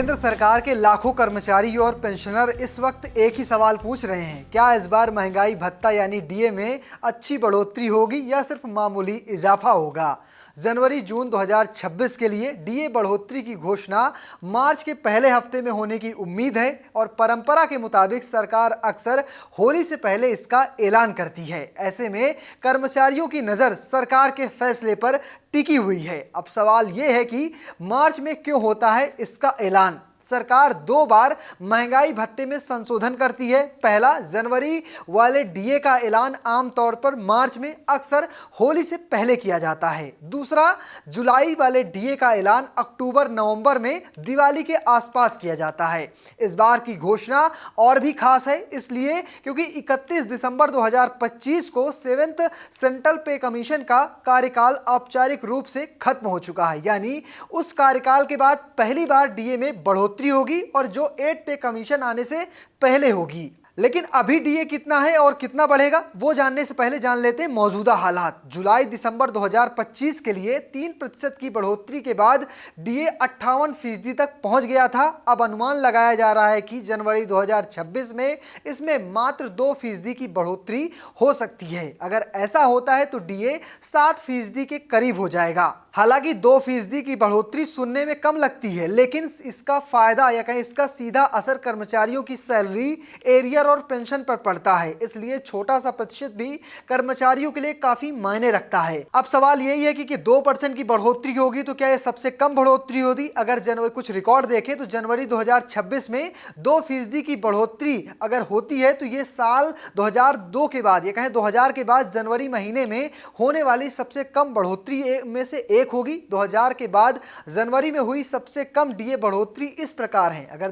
केंद्र सरकार के लाखों कर्मचारी और पेंशनर इस वक्त एक ही सवाल पूछ रहे हैं, क्या इस बार महंगाई भत्ता यानी डीए में अच्छी बढ़ोतरी होगी या सिर्फ मामूली इजाफा होगा। जनवरी जून 2026 के लिए डीए बढ़ोतरी की घोषणा मार्च के पहले हफ्ते में होने की उम्मीद है और परंपरा के मुताबिक सरकार अक्सर होली से पहले इसका ऐलान करती है। ऐसे में कर्मचारियों की नज़र सरकार के फैसले पर टिकी हुई है। अब सवाल यह है कि मार्च में क्यों होता है इसका ऐलान। सरकार 2 बार महंगाई भत्ते में संशोधन करती है। पहला, जनवरी वाले डीए का ऐलान आमतौर पर मार्च में अक्सर होली से पहले किया जाता है। दूसरा, जुलाई वाले डीए का ऐलान अक्टूबर नवंबर में दिवाली के आसपास किया जाता है। इस बार की घोषणा और भी खास है इसलिए क्योंकि 31 दिसंबर 2025 को 7th सेंट्रल पे कमीशन का कार्यकाल औपचारिक रूप से खत्म हो चुका है, यानी उस कार्यकाल के बाद पहली बार डीए में बढ़ोतरी होगी और जो 8 पे कमीशन आने से पहले होगी। लेकिन अभी डीए कितना है और कितना बढ़ेगा वो जानने से पहले जान लेते हैं मौजूदा हालात। जुलाई दिसंबर 2025 के लिए 3% की बढ़ोतरी के बाद डीए 58% तक पहुंच गया था। अब अनुमान लगाया जा रहा है कि जनवरी 2026 में इसमें मात्र 2% की बढ़ोतरी हो सकती है। अगर ऐसा होता है तो डीए 7% के करीब हो जाएगा। हालांकि 2% की बढ़ोतरी सुनने में कम लगती है, लेकिन इसका फायदा या कहीं इसका सीधा असर कर्मचारियों की सैलरी, एरियर और पेंशन पर पड़ता है। इसलिए छोटा सा प्रतिशत भी कर्मचारियों के लिए काफी मायने रखता है। अब सवाल यही है कि 2% की बढ़ोतरी होगी तो क्या यह सबसे कम बढ़ोतरी होगी। अगर जनवरी कुछ रिकॉर्ड देखें तो जनवरी 2026 में 2% की बढ़ोतरी अगर होती है तो ये साल 2002 के बाद या कहें 2000 के बाद जनवरी महीने में होने वाली सबसे कम बढ़ोतरी में से एक होगी। 2000 के बाद जनवरी में हुई सबसे कम डीए बढ़ोतरी इस प्रकार है। अगर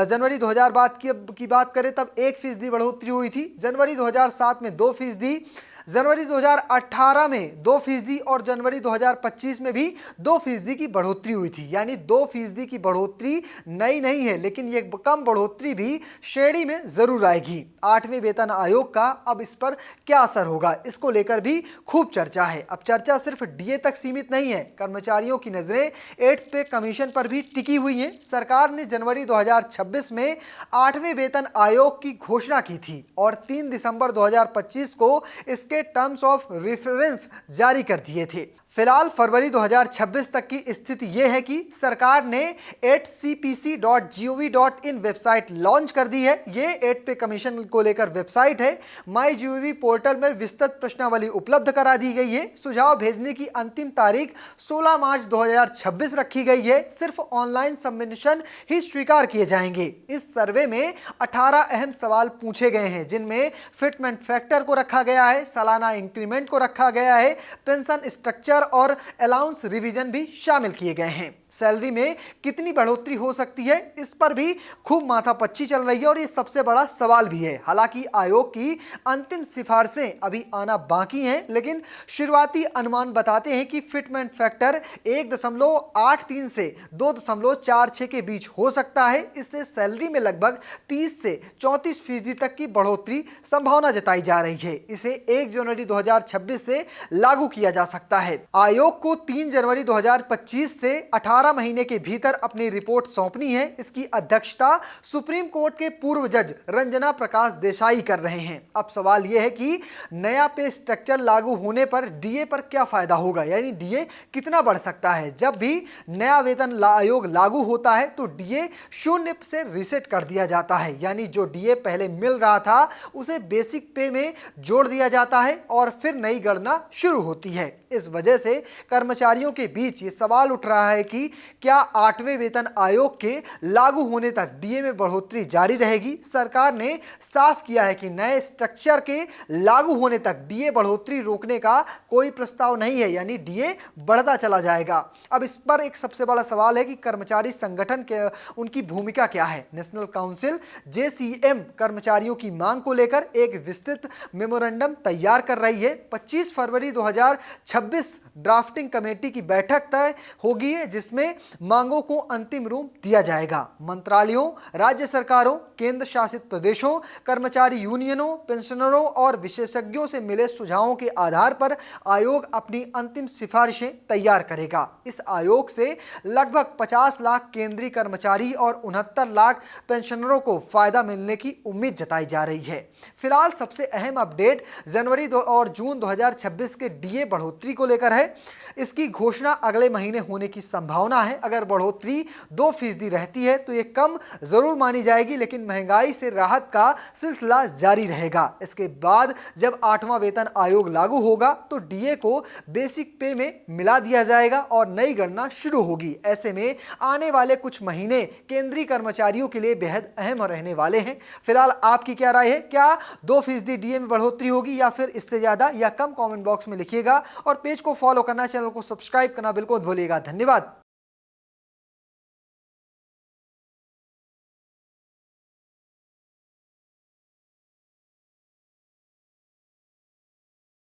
जनवरी 2000 की बात करें तब 1% बढ़ोतरी हुई थी। जनवरी 2007 में 2%, जनवरी 2018 में 2% और जनवरी 2025 में भी 2% की बढ़ोतरी हुई थी। यानी 2% की बढ़ोतरी नई नहीं है, लेकिन ये कम बढ़ोतरी भी श्रेणी में जरूर आएगी। 8वें वेतन आयोग का अब इस पर क्या असर होगा, इसको लेकर भी खूब चर्चा है। अब चर्चा सिर्फ डीए तक सीमित नहीं है, कर्मचारियों की नजरें 8th पे कमीशन पर भी टिकी हुई हैं। सरकार ने जनवरी 2026 में 8वें वेतन आयोग की घोषणा की थी और 3 दिसंबर 2025 को इसके टर्म्स ऑफ रेफरेंस जारी कर दिए थे। फिलहाल फरवरी 2026 तक की स्थिति यह है कि सरकार ने 8cpc.gov.in वेबसाइट लॉन्च कर दी है। ये 8 पे कमीशन को लेकर वेबसाइट है। माई जीओवी पोर्टल में विस्तृत प्रश्नावली उपलब्ध करा दी गई है। सुझाव भेजने की अंतिम तारीख 16 मार्च 2026 रखी गई है। सिर्फ ऑनलाइन सबमिशन ही स्वीकार किए जाएंगे। इस सर्वे में 18 अहम सवाल पूछे गए हैं, जिनमें फिटमेंट फैक्टर को रखा गया है, सालाना इंक्रीमेंट को रखा गया है, पेंशन स्ट्रक्चर और अलाउंस रिवीजन भी शामिल किए गए हैं। सैलरी में कितनी बढ़ोतरी हो सकती है इस पर भी खूब माथापच्ची चल रही है और ये सबसे बड़ा सवाल भी है। हालांकि आयोग की अंतिम सिफारिशें अभी आना बाकी हैं, लेकिन शुरुआती अनुमान बताते हैं कि फिटमेंट फैक्टर 1.83 से 2.46 के बीच हो सकता है। इससे सैलरी में लगभग 30 से 34% तक की बढ़ोतरी संभावना जताई जा रही है। इसे 1 जनवरी 2026 से लागू किया जा सकता है। आयोग को 3 जनवरी 2025 से 18 महीने के भीतर अपनी रिपोर्ट सौंपनी है। इसकी अध्यक्षता सुप्रीम कोर्ट के पूर्व जज रंजना प्रकाश देसाई कर रहे हैं। अब सवाल यह है कि नया पे स्ट्रक्चर लागू होने पर डीए पर क्या फायदा होगा, यानी डीए कितना बढ़ सकता है। जब भी नया वेतन आयोग लागू होता है तो डीए 0 से रीसेट कर दिया जाता है, यानी जो डीए पहले मिल रहा था उसे बेसिक पे में जोड़ दिया जाता है और फिर नई गणना शुरू होती है। इस वजह से कर्मचारियों के बीच ये सवाल उठ रहा है कि क्या 8वें वेतन आयोग के लागू होने तक डीए में बढ़ोतरी जारी रहेगी। सरकार ने साफ किया है कि नए स्ट्रक्चर के लागू होने तक डीए बढ़ोतरी रोकने का कोई प्रस्ताव नहीं है, यानी डीए बढ़ता चला जाएगा। अब इस पर एक सबसे बड़ा सवाल है कि कर्मचारी संगठन के उनकी भूमिका क्या है। नेशनल काउंसिल जेसीएम कर्मचारियों की मांग को लेकर एक विस्तृत मेमोरेंडम तैयार कर रही है। 25 फरवरी 2026 ड्राफ्टिंग कमेटी की बैठक तय होगी, जिसमें जिसमें मांगों को अंतिम रूप दिया जाएगा। मंत्रालयों, राज्य सरकारों, केंद्र शासित प्रदेशों, कर्मचारी यूनियनों, पेंशनरों और विशेषज्ञों से मिले सुझावों के आधार पर आयोग अपनी अंतिम सिफारिशें तैयार करेगा। इस आयोग से लगभग 50 लाख केंद्रीय कर्मचारी और 69 लाख पेंशनरों को फायदा मिलने की उम्मीद जताई जा रही है। फिलहाल सबसे अहम अपडेट जनवरी और जून 2026 के डीए बढ़ोतरी को लेकर है। इसकी घोषणा अगले महीने होने की संभावना है। अगर बढ़ोतरी 2% रहती है तो ये कम जरूर मानी जाएगी, लेकिन महंगाई से राहत का सिलसिला जारी रहेगा। इसके बाद जब 8वां वेतन आयोग लागू होगा तो डीए को बेसिक पे में मिला दिया जाएगा और नई गणना शुरू होगी। ऐसे में आने वाले कुछ महीने केंद्रीय कर्मचारियों के लिए बेहद अहम रहने वाले हैं। फिलहाल आपकी क्या राय है? क्या 2% डीए में बढ़ोतरी होगी या फिर इससे ज्यादा, या कम? कमेंट बॉक्स में लिखिएगा और पेज को फॉलो करना, चैनल को सब्सक्राइब करना बिल्कुल मत भूलिएगा। धन्यवाद।